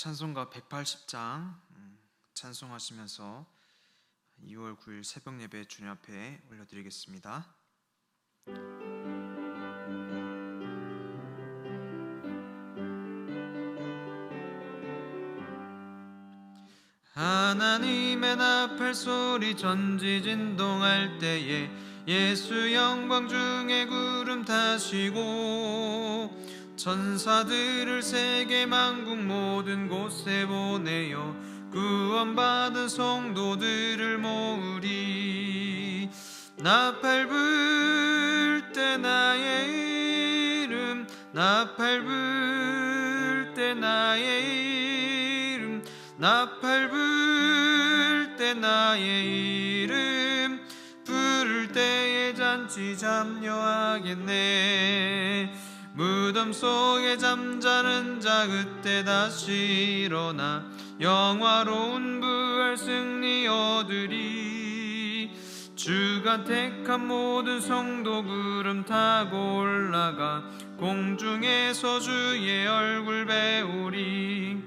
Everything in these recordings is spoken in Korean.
찬송가 180장 찬송하시면서 2월 9일 새벽 예배 주님 앞에 올려드리겠습니다. 하나님의 나팔 소리 전지진동할 때에 예수 영광 중에 구름 타시고 천사들을 세계 만국 모든 곳에 보내어 구원받은 성도들을 모으리. 나팔 불 때 나의 이름, 나팔 불 때 나의 이름, 나팔 불 때 나의 이름, 부를 때에 잔치 참여하겠네. 무덤 속에 잠자는 자 그때 다시 일어나 영화로운 부활 승리 얻으리. 주가 택한 모든 성도 구름 타고 올라가 공중에서 주의 얼굴 배우리.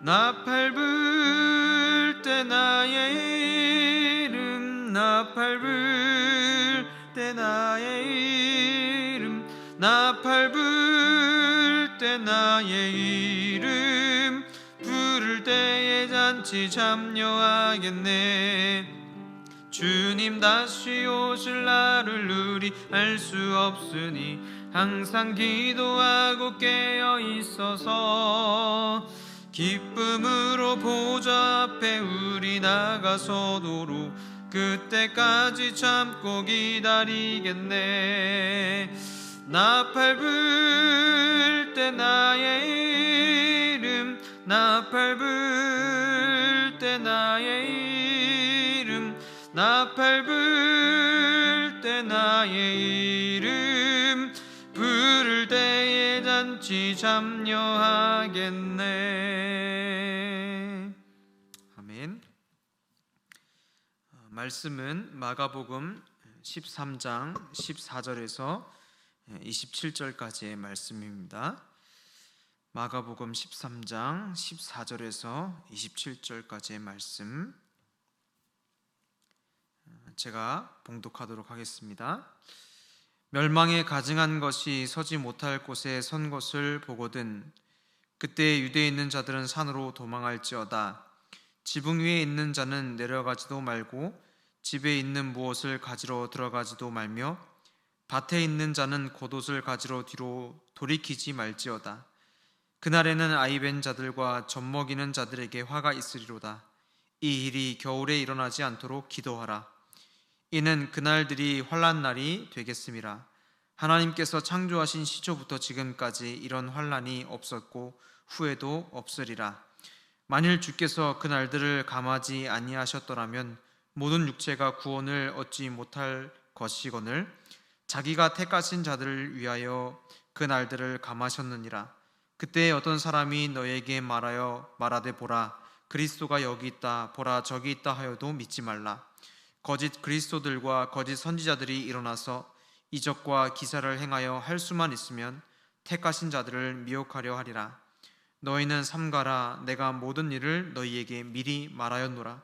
나팔 불 때 나의 이름, 나팔 불 때 나의 이름, 나팔 불 때 나의 이름, 부를 때에 잔치 참여하겠네. 주님 다시 오실 날을 누리 알 수 없으니 항상 기도하고 깨어 있어서 기쁨으로 보좌 앞에 우리 나가서도록 그때까지 참고 기다리겠네. 나팔 불 때 나의 이름, 나팔 불 때 나의 이름, 나팔 불 때 나의 이름, 부를 때에 잔치 참여하겠네. 아멘. 말씀은 마가복음 13장 14절에서 27절까지의 말씀입니다. 마가복음 13장 14절에서 27절까지의 말씀 제가 봉독하도록 하겠습니다. 멸망에 가증한 것이 서지 못할 곳에 선 것을 보거든 그때 유대에 있는 자들은 산으로 도망할지어다. 지붕 위에 있는 자는 내려가지도 말고 집에 있는 무엇을 가지러 들어가지도 말며 밭에 있는 자는 겉옷을 가지러 뒤로 돌이키지 말지어다. 그날에는 아이벤 자들과 젖먹이는 자들에게 화가 있으리로다. 이 일이 겨울에 일어나지 않도록 기도하라. 이는 그날들이 환난 날이 되겠음이라. 하나님께서 창조하신 시초부터 지금까지 이런 환난이 없었고 후에도 없으리라. 만일 주께서 그날들을 감하지 아니하셨더라면 모든 육체가 구원을 얻지 못할 것이거늘 자기가 택하신 자들을 위하여 그 날들을 감하셨느니라. 그때 어떤 사람이 너에게 말하되 보라 그리스도가 여기 있다, 보라 저기 있다 하여도 믿지 말라. 거짓 그리스도들과 거짓 선지자들이 일어나서 이적과 기사를 행하여 할 수만 있으면 택하신 자들을 미혹하려 하리라. 너희는 삼가라. 내가 모든 일을 너희에게 미리 말하였노라.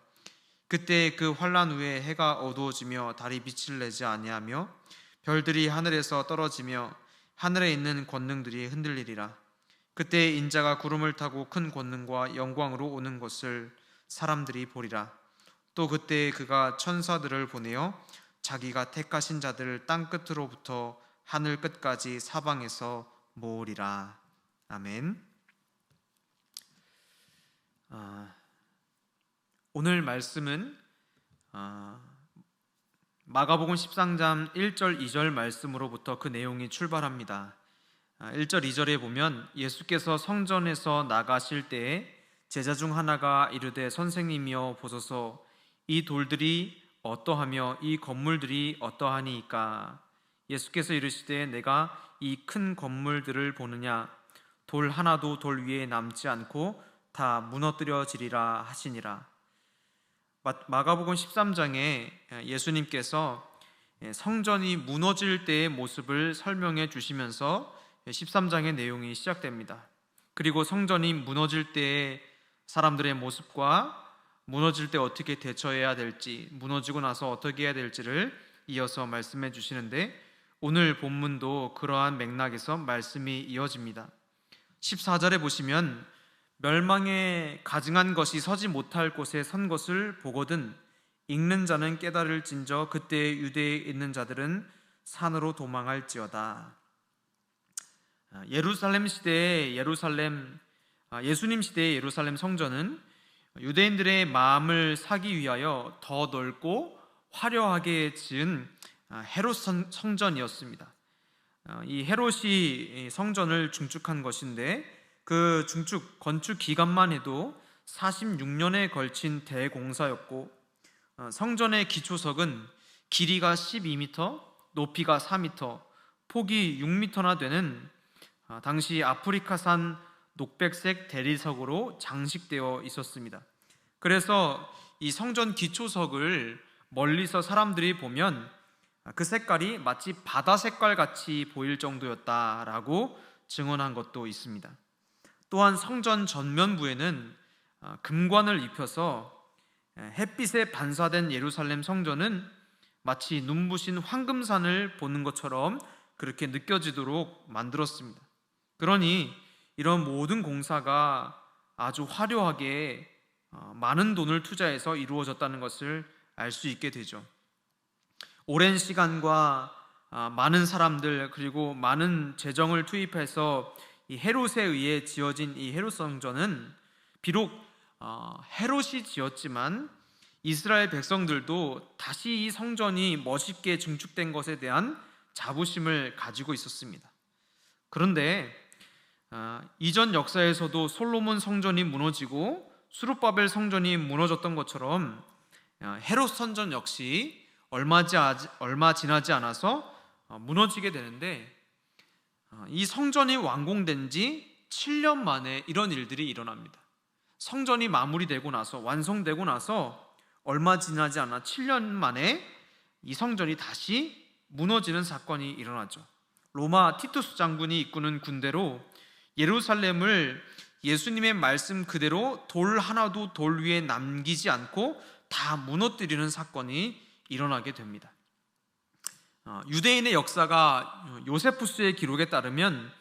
그때 그 환난 후에 해가 어두워지며 달이 빛을 내지 아니하며 별들이 하늘에서 떨어지며 하늘에 있는 권능들이 흔들리리라. 그때 인자가 구름을 타고 큰 권능과 영광으로 오는 것을 사람들이 보리라. 또 그때 그가 천사들을 보내어 자기가 택하신 자들을 땅 끝으로부터 하늘 끝까지 사방에서 모으리라. 아멘. 오늘 말씀은 마가복음 13장 1절 2절 말씀으로부터 그 내용이 출발합니다. 1절 2절에 보면 예수께서 성전에서 나가실 때에 제자 중 하나가 이르되 선생님이여 보소서 이 돌들이 어떠하며 이 건물들이 어떠하니이까. 예수께서 이르시되 내가 이 큰 건물들을 보느냐. 돌 하나도 돌 위에 남지 않고 다 무너뜨려지리라 하시니라. 마가복음 13장에 예수님께서 성전이 무너질 때의 모습을 설명해 주시면서 13장의 내용이 시작됩니다. 그리고 성전이 무너질 때의 사람들의 모습과 무너질 때 어떻게 대처해야 될지, 무너지고 나서 어떻게 해야 될지를 이어서 말씀해 주시는데, 오늘 본문도 그러한 맥락에서 말씀이 이어집니다. 14절에 보시면 멸망에 가증한 것이 서지 못할 곳에 선 것을 보거든 읽는 자는 깨달을진저 그때 유대에 있는 자들은 산으로 도망할지어다. 예루살렘 시대의 예수님 시대의 예루살렘 성전은 유대인들의 마음을 사기 위하여 더 넓고 화려하게 지은 헤롯 성전이었습니다. 이 헤롯이 성전을 중축한 것인데, 그 건축 기간만 해도 46년에 걸친 대공사였고, 성전의 기초석은 길이가 12m, 높이가 4m, 폭이 6m나 되는 당시 아프리카산 녹백색 대리석으로 장식되어 있었습니다. 그래서 이 성전 기초석을 멀리서 사람들이 보면 그 색깔이 마치 바다 색깔 같이 보일 정도였다라고 증언한 것도 있습니다. 또한 성전 전면부에는 금관을 입혀서 햇빛에 반사된 예루살렘 성전은 마치 눈부신 황금산을 보는 것처럼 그렇게 느껴지도록 만들었습니다. 그러니 이런 모든 공사가 아주 화려하게 많은 돈을 투자해서 이루어졌다는 것을 알 수 있게 되죠. 오랜 시간과 많은 사람들, 그리고 많은 재정을 투입해서 이 헤롯에 의해 지어진 이 헤롯 성전은 비록 헤롯이 지었지만 이스라엘 백성들도 다시 이 성전이 멋있게 증축된 것에 대한 자부심을 가지고 있었습니다. 그런데 이전 역사에서도 솔로몬 성전이 무너지고 수룹바벨 성전이 무너졌던 것처럼 헤롯 성전 역시 얼마 지나지 않아서 무너지게 되는데, 이 성전이 완공된 지 7년 만에 이런 일들이 일어납니다. 성전이 마무리되고 나서, 완성되고 나서 얼마 지나지 않아 7년 만에 이 성전이 다시 무너지는 사건이 일어나죠. 로마 티투스 장군이 이끄는 군대로 예루살렘을 예수님의 말씀 그대로 돌 하나도 돌 위에 남기지 않고 다 무너뜨리는 사건이 일어나게 됩니다. 유대인의 역사가 요세푸스의 기록에 따르면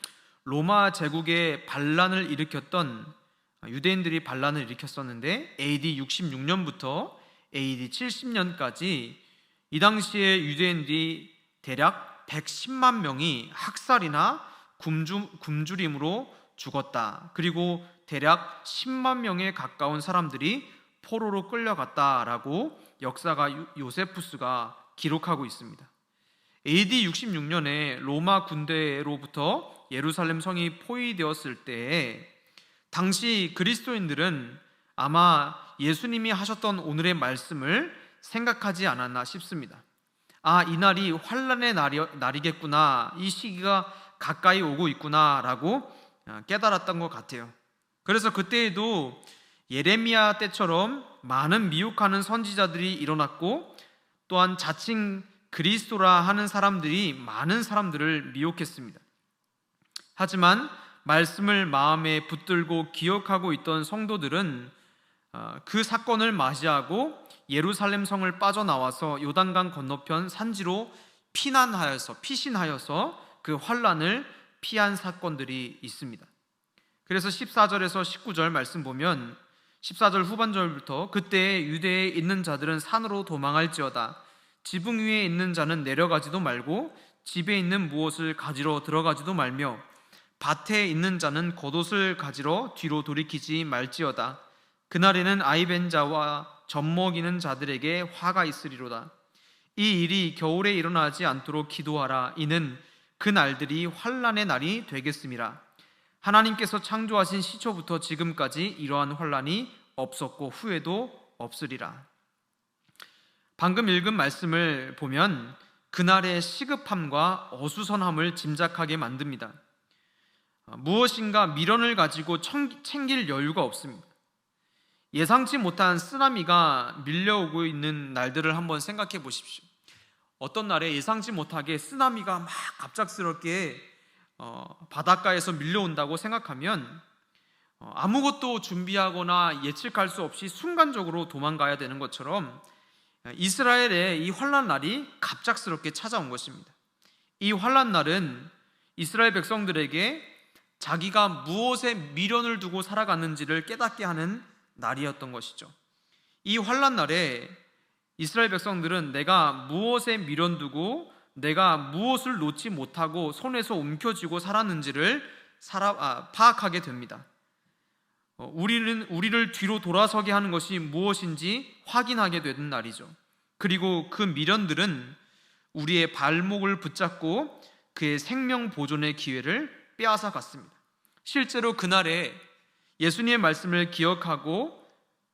로마 제국의 반란을 일으켰던 유대인들이 반란을 일으켰었는데, AD 66년부터 AD 70년까지 이 당시에 유대인들이 대략 110만 명이 학살이나 굶주림으로 죽었다. 그리고 대략 10만 명에 가까운 사람들이 포로로 끌려갔다라고 역사가 요세푸스가 기록하고 있습니다. AD 66년에 로마 군대로부터 예루살렘 성이 포위되었을 때 당시 그리스도인들은 아마 예수님이 하셨던 오늘의 말씀을 생각하지 않았나 싶습니다. 이 날이 환란의 날이겠구나, 이 시기가 가까이 오고 있구나라고 깨달았던 것 같아요. 그래서 그때에도 예레미야 때처럼 많은 미혹하는 선지자들이 일어났고, 또한 자칭 그리스도라 하는 사람들이 많은 사람들을 미혹했습니다. 하지만 말씀을 마음에 붙들고 기억하고 있던 성도들은 그 사건을 맞이하고 예루살렘 성을 빠져나와서 요단강 건너편 산지로 피신하여서 그 환란을 피한 사건들이 있습니다. 그래서 14절에서 19절 말씀 보면, 14절 후반절부터 그때 유대에 있는 자들은 산으로 도망할지어다. 지붕 위에 있는 자는 내려가지도 말고 집에 있는 무엇을 가지러 들어가지도 말며 밭에 있는 자는 겉옷을 가지러 뒤로 돌이키지 말지어다. 그날에는 아이벤 자와 젖먹이는 자들에게 화가 있으리로다. 이 일이 겨울에 일어나지 않도록 기도하라. 이는 그 날들이 환란의 날이 되겠음이라. 하나님께서 창조하신 시초부터 지금까지 이러한 환란이 없었고 후에도 없으리라. 방금 읽은 말씀을 보면 그날의 시급함과 어수선함을 짐작하게 만듭니다. 무엇인가 미련을 가지고 챙길 여유가 없습니다. 예상치 못한 쓰나미가 밀려오고 있는 날들을 한번 생각해 보십시오. 어떤 날에 예상치 못하게 쓰나미가 막 갑작스럽게 바닷가에서 밀려온다고 생각하면 아무것도 준비하거나 예측할 수 없이 순간적으로 도망가야 되는 것처럼 이스라엘의 이 환난 날이 갑작스럽게 찾아온 것입니다. 이 환난 날은 이스라엘 백성들에게 자기가 무엇에 미련을 두고 살아갔는지를 깨닫게 하는 날이었던 것이죠. 이 환난 날에 이스라엘 백성들은 내가 무엇에 미련 두고 내가 무엇을 놓지 못하고 손에서 움켜쥐고 살았는지를 파악하게 됩니다. 우리를 뒤로 돌아서게 하는 것이 무엇인지 확인하게 되는 날이죠. 그리고 그 미련들은 우리의 발목을 붙잡고 그의 생명 보존의 기회를 빼앗아 갔습니다. 실제로 그날에 예수님의 말씀을 기억하고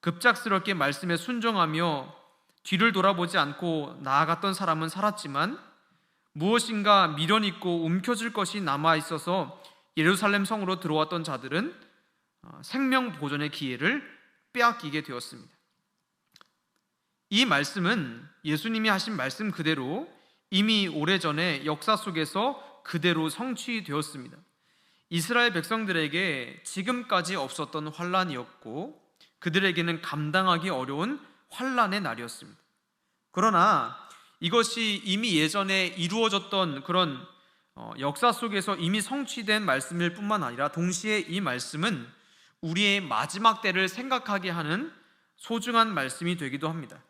급작스럽게 말씀에 순종하며 뒤를 돌아보지 않고 나아갔던 사람은 살았지만, 무엇인가 미련 있고 움켜쥘 것이 남아 있어서 예루살렘 성으로 들어왔던 자들은 생명 보존의 기회를 빼앗기게 되었습니다. 이 말씀은 예수님이 하신 말씀 그대로 이미 오래전에 역사 속에서 그대로 성취되었습니다. 이스라엘 백성들에게 지금까지 없었던 환난이었고 그들에게는 감당하기 어려운 환난의 날이었습니다. 그러나 이것이 이미 예전에 이루어졌던 그런 역사 속에서 이미 성취된 말씀일 뿐만 아니라 동시에 이 말씀은 우리의 마지막 때를 생각하게 하는 소중한 말씀이 되기도 합니다.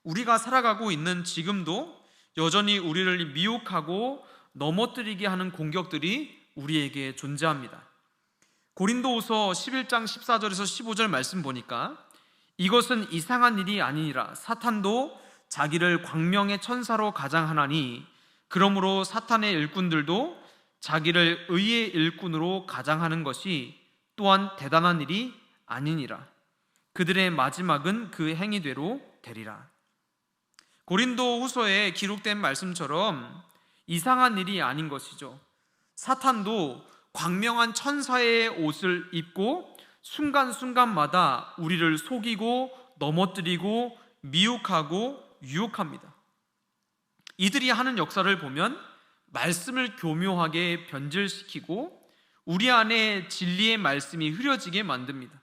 우리가 살아가고 있는 지금도 여전히 우리를 미혹하고 넘어뜨리게 하는 공격들이 우리에게 존재합니다. 고린도후서 11장 14절에서 15절 말씀 보니까 이것은 이상한 일이 아니니라 사탄도 자기를 광명의 천사로 가장하나니 그러므로 사탄의 일꾼들도 자기를 의의 일꾼으로 가장하는 것이 또한 대단한 일이 아니니라. 그들의 마지막은 그 행위대로 되리라. 고린도후서에 기록된 말씀처럼 이상한 일이 아닌 것이죠. 사탄도 광명한 천사의 옷을 입고 순간순간마다 우리를 속이고 넘어뜨리고 미혹하고 유혹합니다. 이들이 하는 역사를 보면 말씀을 교묘하게 변질시키고 우리 안에 진리의 말씀이 흐려지게 만듭니다.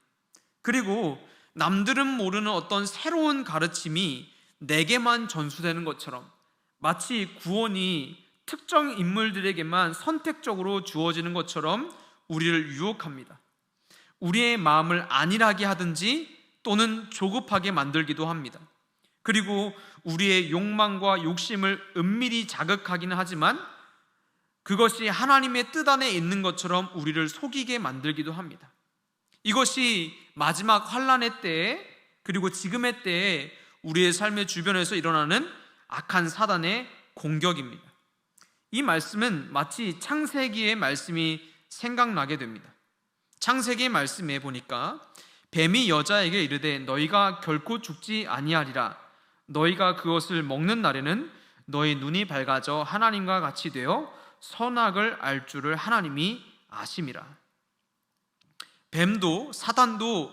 그리고 남들은 모르는 어떤 새로운 가르침이 내게만 전수되는 것처럼 마치 구원이 특정 인물들에게만 선택적으로 주어지는 것처럼 우리를 유혹합니다. 우리의 마음을 안일하게 하든지 또는 조급하게 만들기도 합니다. 그리고 우리의 욕망과 욕심을 은밀히 자극하기는 하지만 그것이 하나님의 뜻 안에 있는 것처럼 우리를 속이게 만들기도 합니다. 이것이 마지막 환난의 때에 그리고 지금의 때에 우리의 삶의 주변에서 일어나는 악한 사단의 공격입니다. 이 말씀은 마치 창세기의 말씀이 생각나게 됩니다. 창세기의 말씀에 보니까 뱀이 여자에게 이르되 너희가 결코 죽지 아니하리라. 너희가 그것을 먹는 날에는 너희 눈이 밝아져 하나님과 같이 되어 선악을 알 줄을 하나님이 아심이라. 뱀도 사단도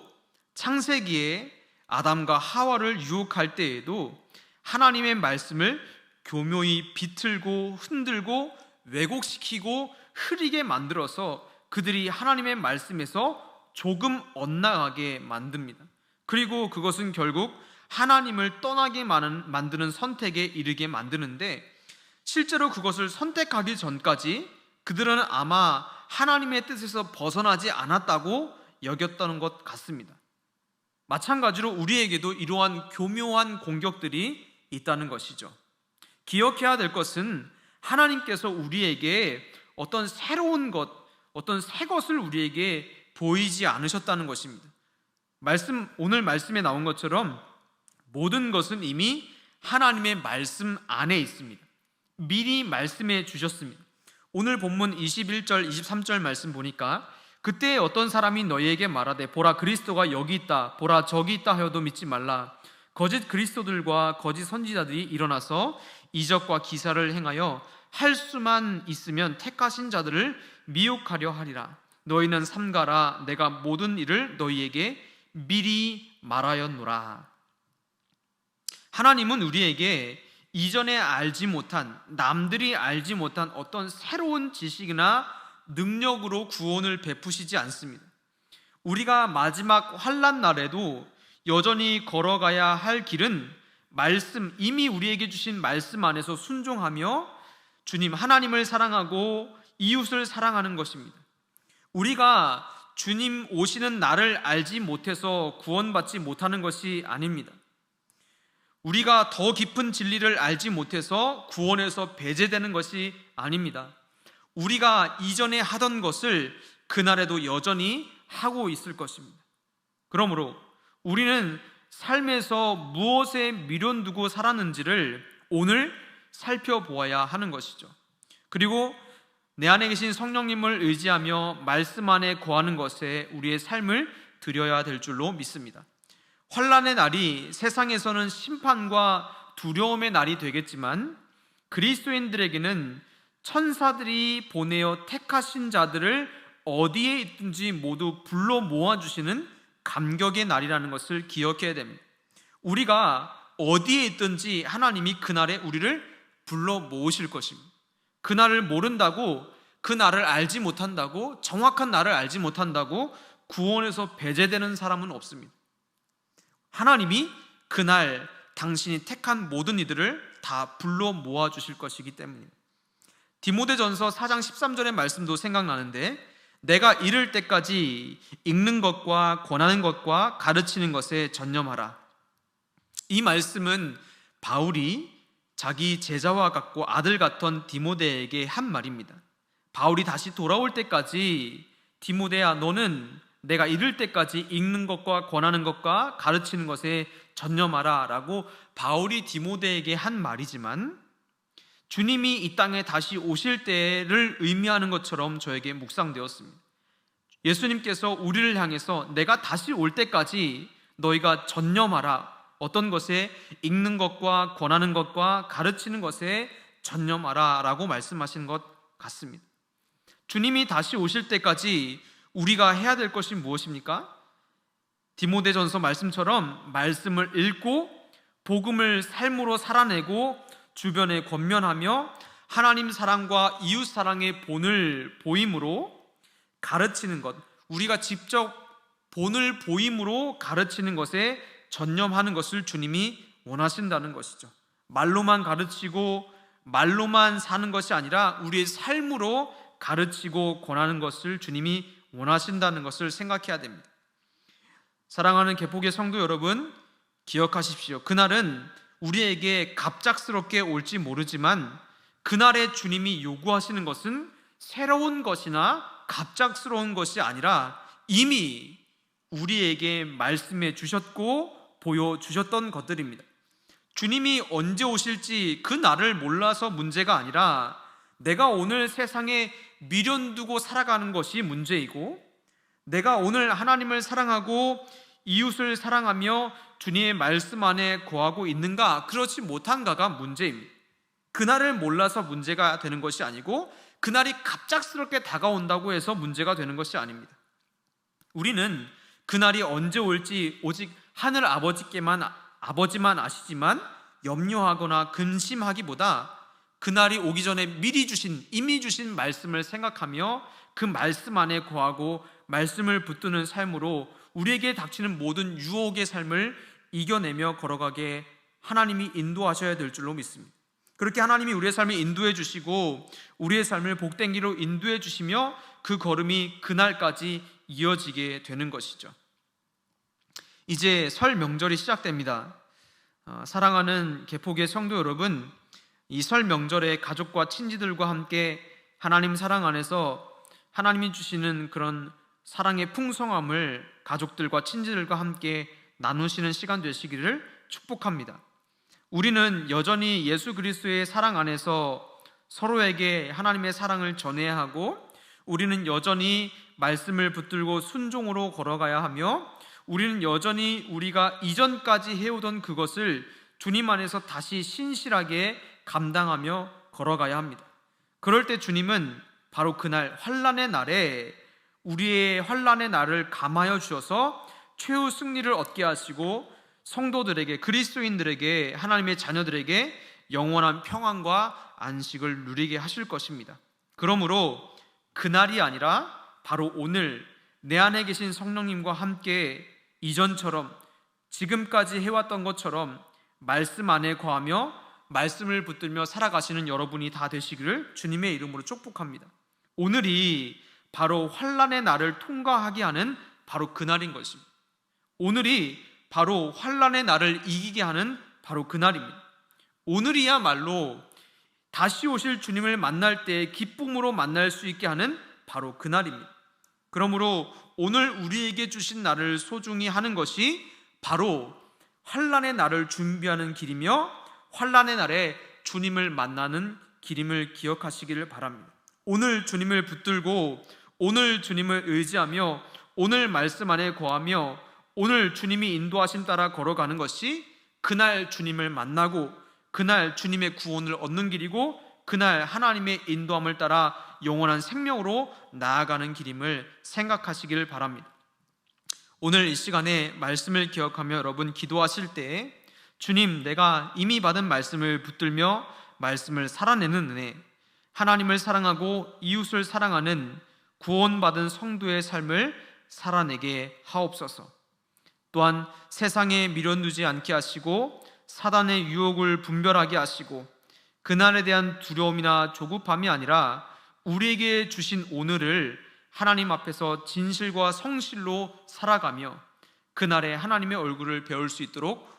창세기에 아담과 하와를 유혹할 때에도 하나님의 말씀을 교묘히 비틀고 흔들고 왜곡시키고 흐리게 만들어서 그들이 하나님의 말씀에서 조금 엇나가게 만듭니다. 그리고 그것은 결국 하나님을 떠나게 만드는 선택에 이르게 만드는데, 실제로 그것을 선택하기 전까지 그들은 아마 하나님의 뜻에서 벗어나지 않았다고 여겼다는 것 같습니다. 마찬가지로 우리에게도 이러한 교묘한 공격들이 있다는 것이죠. 기억해야 될 것은 하나님께서 우리에게 어떤 새로운 것, 어떤 새 것을 우리에게 보이지 않으셨다는 것입니다. 오늘 말씀에 나온 것처럼 모든 것은 이미 하나님의 말씀 안에 있습니다. 미리 말씀해 주셨습니다. 오늘 본문 21절, 23절 말씀 보니까 그때 어떤 사람이 너희에게 말하되 보라 그리스도가 여기 있다, 보라 저기 있다 하여도 믿지 말라. 거짓 그리스도들과 거짓 선지자들이 일어나서 이적과 기사를 행하여 할 수만 있으면 택하신 자들을 미혹하려 하리라. 너희는 삼가라. 내가 모든 일을 너희에게 미리 말하였노라. 하나님은 우리에게 이전에 알지 못한, 남들이 알지 못한 어떤 새로운 지식이나 능력으로 구원을 베푸시지 않습니다. 우리가 마지막 환난 날에도 여전히 걸어가야 할 길은 말씀, 이미 우리에게 주신 말씀 안에서 순종하며 주님 하나님을 사랑하고 이웃을 사랑하는 것입니다. 우리가 주님 오시는 날을 알지 못해서 구원받지 못하는 것이 아닙니다. 우리가 더 깊은 진리를 알지 못해서 구원에서 배제되는 것이 아닙니다. 우리가 이전에 하던 것을 그날에도 여전히 하고 있을 것입니다. 그러므로 우리는 삶에서 무엇에 미련 두고 살았는지를 오늘 살펴보아야 하는 것이죠. 그리고 내 안에 계신 성령님을 의지하며 말씀 안에 거하는 것에 우리의 삶을 드려야 될 줄로 믿습니다. 환난의 날이 세상에서는 심판과 두려움의 날이 되겠지만 그리스도인들에게는 천사들이 보내어 택하신 자들을 어디에 있든지 모두 불러 모아주시는 감격의 날이라는 것을 기억해야 됩니다. 우리가 어디에 있든지 하나님이 그날에 우리를 불러 모으실 것입니다. 그날을 모른다고, 그 날을 알지 못한다고, 정확한 날을 알지 못한다고 구원에서 배제되는 사람은 없습니다. 하나님이 그날 당신이 택한 모든 이들을 다 불러 모아주실 것이기 때문입니다. 디모데전서 4장 13절의 말씀도 생각나는데, 내가 이를 때까지 읽는 것과 권하는 것과 가르치는 것에 전념하라. 이 말씀은 바울이 자기 제자와 같고 아들 같던 디모데에게 한 말입니다. 바울이 다시 돌아올 때까지 디모데야, 너는 내가 이를 때까지 읽는 것과 권하는 것과 가르치는 것에 전념하라 라고 바울이 디모데에게 한 말이지만 주님이 이 땅에 다시 오실 때를 의미하는 것처럼 저에게 묵상되었습니다. 예수님께서 우리를 향해서 내가 다시 올 때까지 너희가 전념하라, 어떤 것에 읽는 것과 권하는 것과 가르치는 것에 전념하라 라고 말씀하신 것 같습니다. 주님이 다시 오실 때까지 우리가 해야 될 것이 무엇입니까? 디모데전서 말씀처럼 말씀을 읽고 복음을 삶으로 살아내고 주변에 권면하며 하나님 사랑과 이웃 사랑의 본을 보임으로 가르치는 것, 우리가 직접 본을 보임으로 가르치는 것에 전념하는 것을 주님이 원하신다는 것이죠. 말로만 가르치고 말로만 사는 것이 아니라 우리의 삶으로 가르치고 권하는 것을 주님이 원하신다는 것을 생각해야 됩니다. 사랑하는 개폭의 성도 여러분, 기억하십시오. 그날은 우리에게 갑작스럽게 올지 모르지만 그날에 주님이 요구하시는 것은 새로운 것이나 갑작스러운 것이 아니라 이미 우리에게 말씀해 주셨고 보여주셨던 것들입니다. 주님이 언제 오실지 그 날을 몰라서 문제가 아니라 내가 오늘 세상에 미련 두고 살아가는 것이 문제이고, 내가 오늘 하나님을 사랑하고 이웃을 사랑하며 주님의 말씀 안에 거하고 있는가, 그렇지 못한가가 문제입니다. 그날을 몰라서 문제가 되는 것이 아니고 그날이 갑작스럽게 다가온다고 해서 문제가 되는 것이 아닙니다. 우리는 그날이 언제 올지 오직 하늘 아버지만 아시지만 염려하거나 근심하기보다 그날이 오기 전에 이미 주신 말씀을 생각하며 그 말씀 안에 거하고 말씀을 붙드는 삶으로 우리에게 닥치는 모든 유혹의 삶을 이겨내며 걸어가게 하나님이 인도하셔야 될 줄로 믿습니다. 그렇게 하나님이 우리의 삶을 인도해 주시고 우리의 삶을 복된 길로 인도해 주시며 그 걸음이 그날까지 이어지게 되는 것이죠. 이제 설 명절이 시작됩니다. 사랑하는 개폭의 성도 여러분, 이 설 명절에 가족과 친지들과 함께 하나님 사랑 안에서 하나님이 주시는 그런 사랑의 풍성함을 가족들과 친지들과 함께 나누시는 시간 되시기를 축복합니다. 우리는 여전히 예수 그리스도의 사랑 안에서 서로에게 하나님의 사랑을 전해야 하고, 우리는 여전히 말씀을 붙들고 순종으로 걸어가야 하며, 우리는 여전히 우리가 이전까지 해오던 그것을 주님 안에서 다시 신실하게 감당하며 걸어가야 합니다. 그럴 때 주님은 바로 그날 환난의 날에 우리의 환난의 날을 감하여 주셔서 최후 승리를 얻게 하시고 성도들에게, 그리스도인들에게, 하나님의 자녀들에게 영원한 평안과 안식을 누리게 하실 것입니다. 그러므로 그날이 아니라 바로 오늘 내 안에 계신 성령님과 함께 이전처럼 지금까지 해왔던 것처럼 말씀 안에 거하며 말씀을 붙들며 살아가시는 여러분이 다 되시기를 주님의 이름으로 축복합니다. 오늘이 바로 환난의 날을 통과하게 하는 바로 그날인 것입니다. 오늘이 바로 환난의 날을 이기게 하는 바로 그날입니다. 오늘이야말로 다시 오실 주님을 만날 때 기쁨으로 만날 수 있게 하는 바로 그날입니다. 그러므로 오늘 우리에게 주신 날을 소중히 하는 것이 바로 환난의 날을 준비하는 길이며 환난의 날에 주님을 만나는 길임을 기억하시기를 바랍니다. 오늘 주님을 붙들고 오늘 주님을 의지하며 오늘 말씀 안에 거하며 오늘 주님이 인도하심 따라 걸어가는 것이 그날 주님을 만나고 그날 주님의 구원을 얻는 길이고 그날 하나님의 인도함을 따라 영원한 생명으로 나아가는 길임을 생각하시길 바랍니다. 오늘 이 시간에 말씀을 기억하며 여러분 기도하실 때 주님, 내가 이미 받은 말씀을 붙들며 말씀을 살아내는 은혜, 하나님을 사랑하고 이웃을 사랑하는 구원받은 성도의 삶을 살아내게 하옵소서. 또한 세상에 미련두지 않게 하시고 사단의 유혹을 분별하게 하시고 그날에 대한 두려움이나 조급함이 아니라 우리에게 주신 오늘을 하나님 앞에서 진실과 성실로 살아가며 그날에 하나님의 얼굴을 배울 수 있도록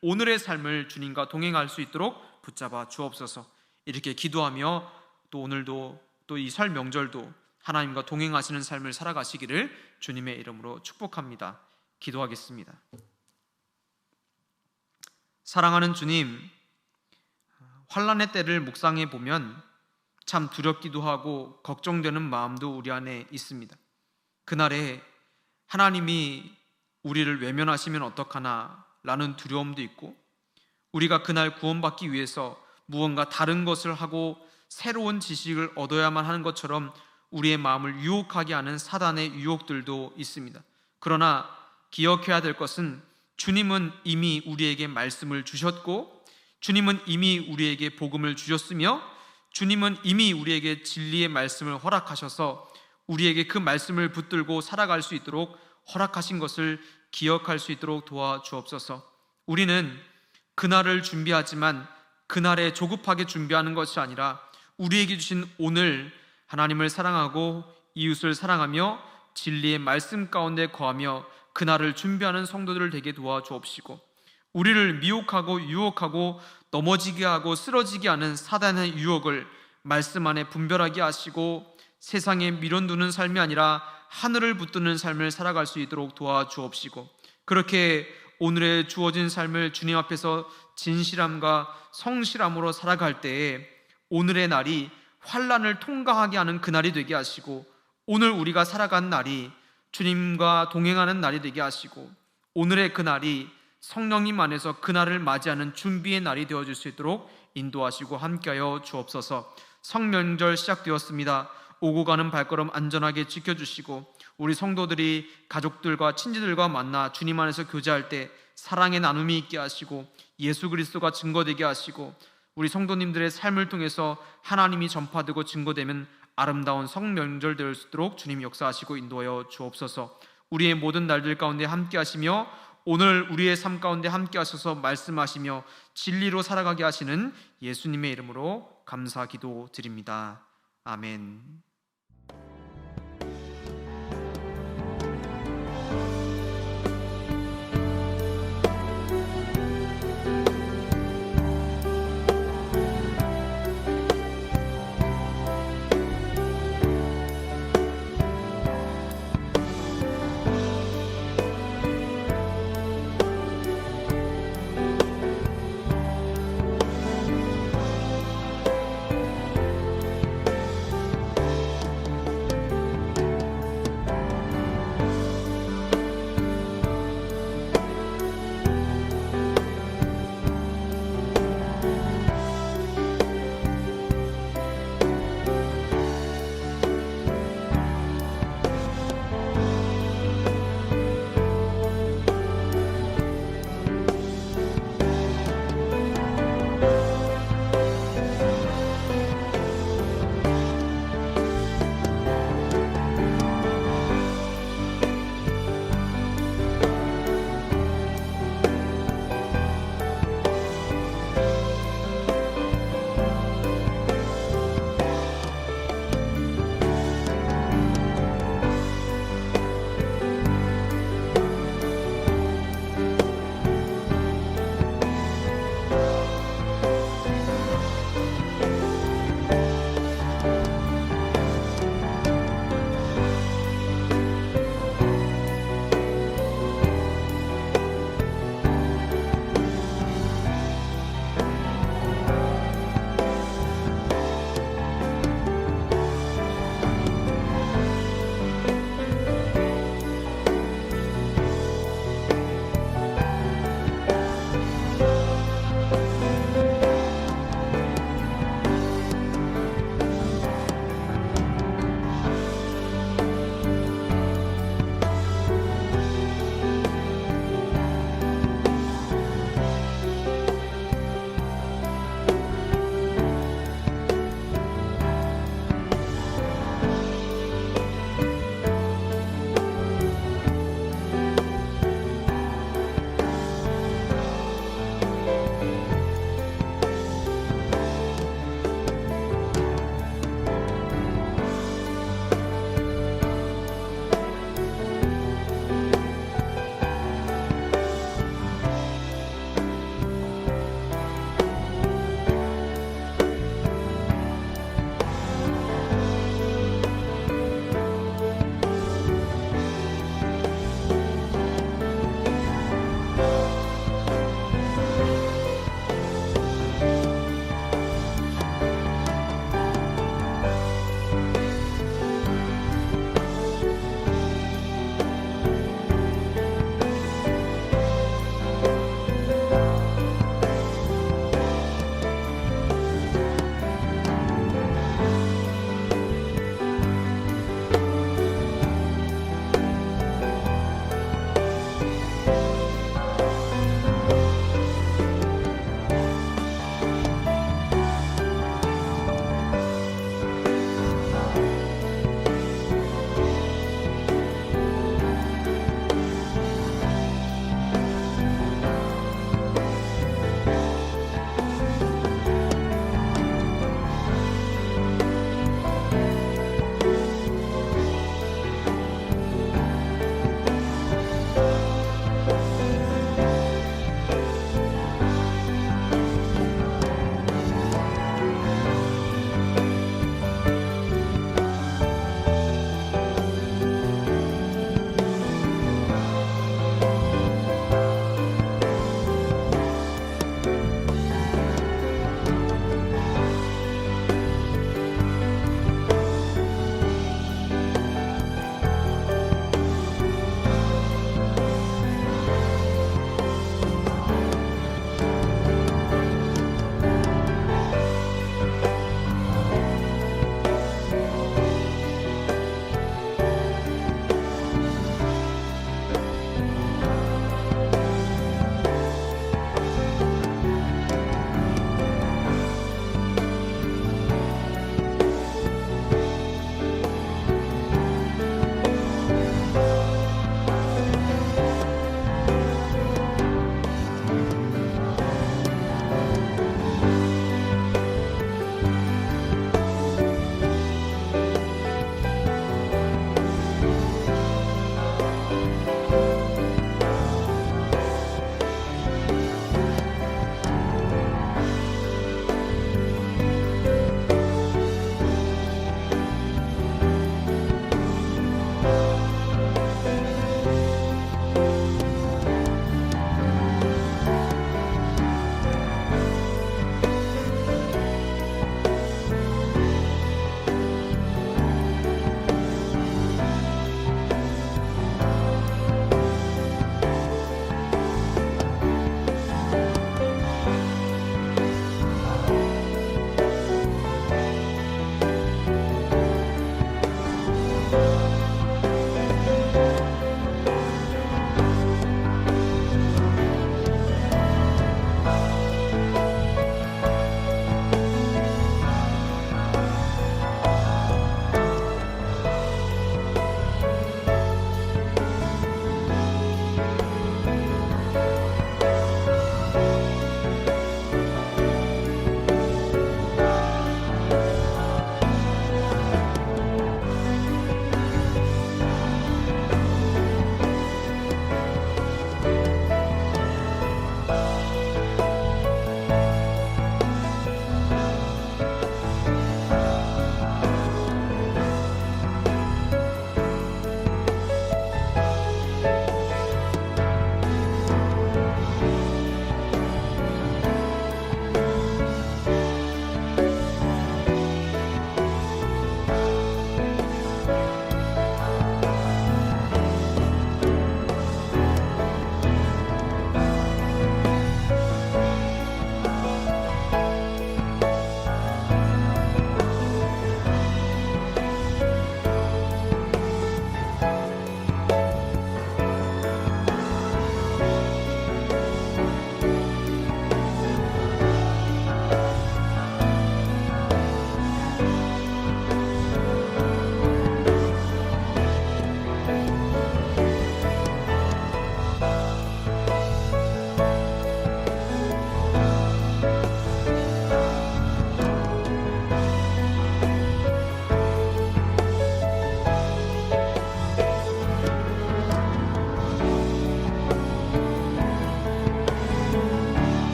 오늘의 삶을 주님과 동행할 수 있도록 붙잡아 주옵소서. 이렇게 기도하며 또 오늘도 또 이 설 명절도 하나님과 동행하시는 삶을 살아가시기를 주님의 이름으로 축복합니다. 기도하겠습니다. 사랑하는 주님, 환난의 때를 묵상해 보면 참 두렵기도 하고 걱정되는 마음도 우리 안에 있습니다. 그날에 하나님이 우리를 외면하시면 어떡하나 라는 두려움도 있고 우리가 그날 구원받기 위해서 무언가 다른 것을 하고 새로운 지식을 얻어야만 하는 것처럼 우리의 마음을 유혹하게 하는 사단의 유혹들도 있습니다. 그러나 기억해야 될 것은 주님은 이미 우리에게 말씀을 주셨고 주님은 이미 우리에게 복음을 주셨으며 주님은 이미 우리에게 진리의 말씀을 허락하셔서 우리에게 그 말씀을 붙들고 살아갈 수 있도록 허락하신 것을 기억할 수 있도록 도와주옵소서. 우리는 그날을 준비하지만 그날에 조급하게 준비하는 것이 아니라 우리에게 주신 오늘 하나님을 사랑하고 이웃을 사랑하며 진리의 말씀 가운데 거하며 그날을 준비하는 성도들을 되게 도와주옵시고 우리를 미혹하고 유혹하고 넘어지게 하고 쓰러지게 하는 사단의 유혹을 말씀 안에 분별하게 하시고 세상에 미련두는 삶이 아니라 하늘을 붙드는 삶을 살아갈 수 있도록 도와주옵시고 그렇게 오늘의 주어진 삶을 주님 앞에서 진실함과 성실함으로 살아갈 때에 오늘의 날이 환난을 통과하게 하는 그날이 되게 하시고 오늘 우리가 살아간 날이 주님과 동행하는 날이 되게 하시고 오늘의 그날이 성령님 안에서 그날을 맞이하는 준비의 날이 되어줄 수 있도록 인도하시고 함께하여 주옵소서. 성명절 시작되었습니다. 오고 가는 발걸음 안전하게 지켜주시고 우리 성도들이 가족들과 친지들과 만나 주님 안에서 교제할 때 사랑의 나눔이 있게 하시고 예수 그리스도가 증거되게 하시고 우리 성도님들의 삶을 통해서 하나님이 전파되고 증거되면 아름다운 성명절 될 수 있도록 주님 역사하시고 인도하여 주옵소서. 우리의 모든 날들 가운데 함께 하시며 오늘 우리의 삶 가운데 함께 하셔서 말씀하시며 진리로 살아가게 하시는 예수님의 이름으로 감사 기도 드립니다. 아멘.